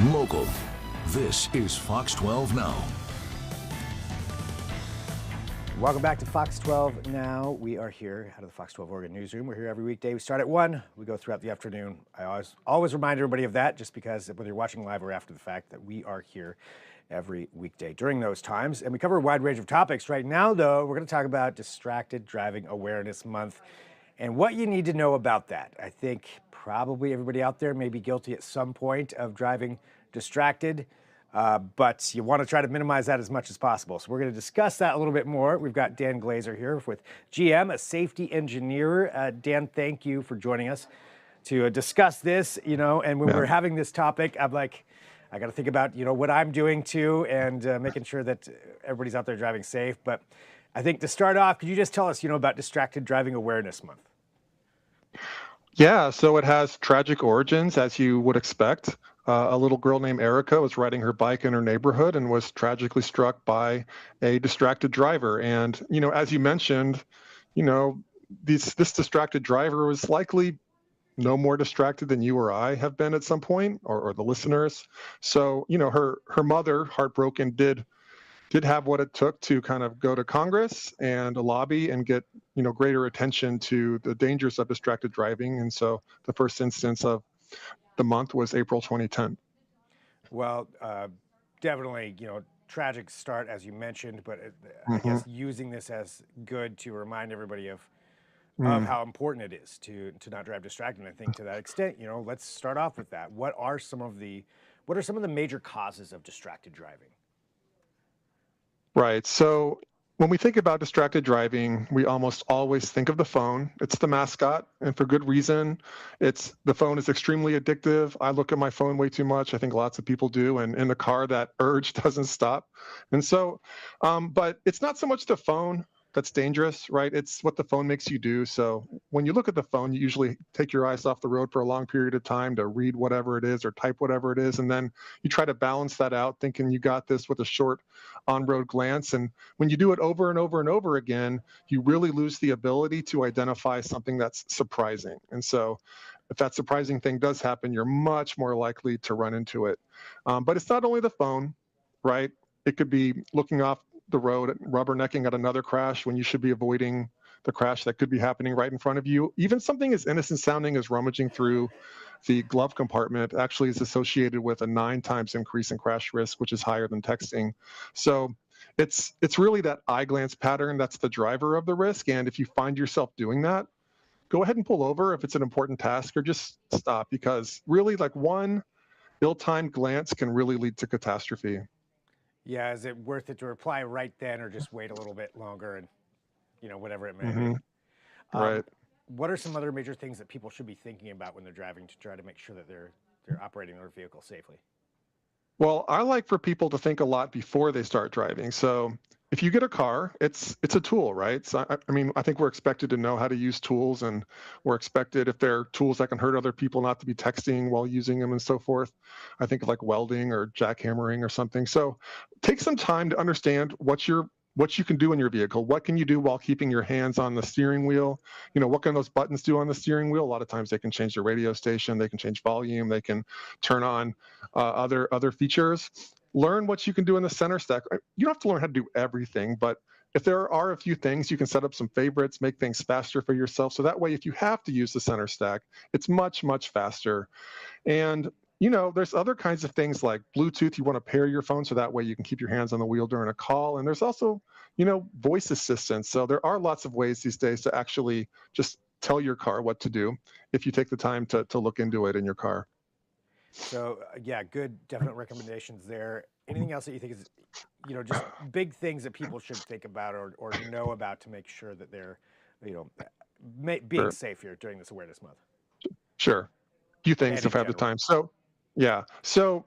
Local. This is Fox 12 Now. Welcome back to Fox 12 Now. We are here out of the Fox 12 Oregon newsroom. We're here every weekday. We start at 1. We go throughout the afternoon. I always remind everybody of that, just because whether you're watching live or after the fact, that we are here every weekday during those times. And we cover a wide range of topics. Right now, though, we're going to talk about Distracted Driving Awareness Month and what you need to know about that. I think probably everybody out there may be guilty at some point of driving distracted. But you want to try to minimize that as much as possible. So we're going to discuss that a little bit more. We've got Dan Glaser here with GM, a safety engineer. Dan, thank you for joining us to discuss this, and when we're having this topic, I'm like, I got to think about, what I'm doing too, and making sure that everybody's out there driving safe. But I think to start off, could you just tell us, about Distracted Driving Awareness Month? Yeah, so it has tragic origins, as you would expect. A little girl named Erica was riding her bike in her neighborhood and was tragically struck by a distracted driver. And, as you mentioned, this distracted driver was likely no more distracted than you or I have been at some point, or the listeners. So, her mother, heartbroken, did have what it took to kind of go to Congress and a lobby and get, greater attention to the dangers of distracted driving. And so the first instance of the month was April 2010. Well, definitely, tragic start, as you mentioned, but I guess using this as good to remind everybody of how important it is to not drive distracted. And I think to that extent, let's start off with that. What are some of the major causes of distracted driving? Right. So when we think about distracted driving, we almost always think of the phone. It's the mascot, and for good reason. The phone is extremely addictive. I look at my phone way too much. I think lots of people do. And in the car, that urge doesn't stop. And so, but it's not so much the phone that's dangerous, right? It's what the phone makes you do. So when you look at the phone, you usually take your eyes off the road for a long period of time to read whatever it is or type whatever it is. And then you try to balance that out, thinking you got this with a short on-road glance. And when you do it over and over and over again, you really lose the ability to identify something that's surprising. And so if that surprising thing does happen, you're much more likely to run into it. But it's not only the phone, right? It could be looking off the road, rubbernecking at another crash when you should be avoiding the crash that could be happening right in front of you. Even something as innocent sounding as rummaging through the glove compartment actually is associated with a 9 times increase in crash risk, which is higher than texting. So it's really that eye glance pattern that's the driver of the risk. And if you find yourself doing that, go ahead and pull over if it's an important task, or just stop, because really, like, one ill-timed glance can really lead to catastrophe. Yeah, is it worth it to reply right then, or just wait a little bit longer and, whatever it may be? Right. What are some other major things that people should be thinking about when they're driving to try to make sure that they're operating their vehicle safely? Well, I like for people to think a lot before they start driving. So if you get a car, it's a tool, right? So I think we're expected to know how to use tools, and we're expected, if they're tools that can hurt other people, not to be texting while using them and so forth. I think of like welding or jackhammering or something. So take some time to understand what you can do in your vehicle. What can you do while keeping your hands on the steering wheel? What can those buttons do on the steering wheel? A lot of times they can change the radio station, they can change volume, they can turn on other features. Learn what you can do in the center stack. You don't have to learn how to do everything, but if there are a few things, you can set up some favorites, make things faster for yourself. So that way, if you have to use the center stack, it's much, much faster. And there's other kinds of things like Bluetooth. You want to pair your phone so that way you can keep your hands on the wheel during a call. And there's also, voice assistance. So there are lots of ways these days to actually just tell your car what to do if you take the time to look into it in your car. So, yeah, good, definite recommendations there. Anything else that you think is, just big things that people should think about or know about to make sure that they're, being safe here during this awareness month? Sure. A few things if I have the time. So, yeah. So,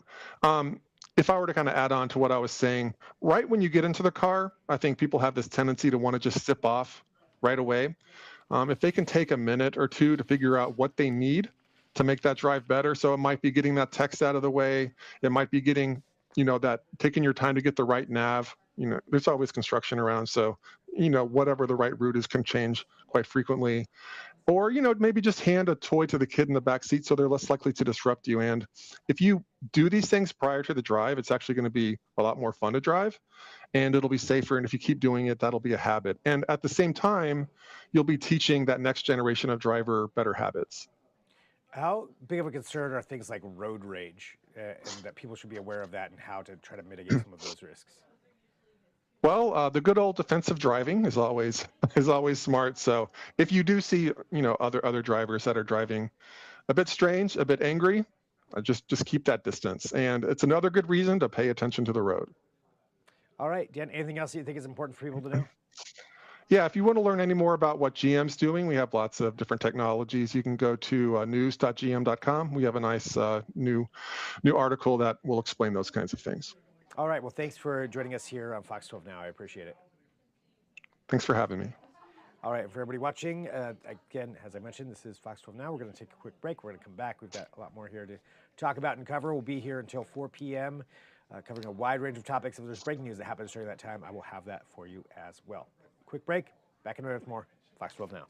if I were to kind of add on to what I was saying, right when you get into the car, I think people have this tendency to want to just zip off right away. If they can take a minute or two to figure out what they need to make that drive better. So it might be getting that text out of the way. It might be getting, that taking your time to get the right nav. There's always construction around. So, whatever the right route is can change quite frequently. Or, maybe just hand a toy to the kid in the back seat so they're less likely to disrupt you. And if you do these things prior to the drive, it's actually going to be a lot more fun to drive and it'll be safer. And if you keep doing it, that'll be a habit. And at the same time, you'll be teaching that next generation of driver better habits. How big of a concern are things like road rage, and that people should be aware of that and how to try to mitigate some of those risks? Well, the good old defensive driving is always smart. So if you do see, other drivers that are driving a bit strange, a bit angry, just keep that distance. And it's another good reason to pay attention to the road. All right, Dan, anything else you think is important for people to know? Yeah, if you want to learn any more about what GM's doing, we have lots of different technologies. You can go to news.gm.com. We have a nice new article that will explain those kinds of things. All right, well, thanks for joining us here on Fox 12 Now. I appreciate it. Thanks for having me. All right, for everybody watching, again, as I mentioned, this is Fox 12 Now. We're going to take a quick break. We're going to come back. We've got a lot more here to talk about and cover. We'll be here until 4 p.m., covering a wide range of topics. If there's breaking news that happens during that time, I will have that for you as well. Quick break. Back in a minute with more Fox 12 Now.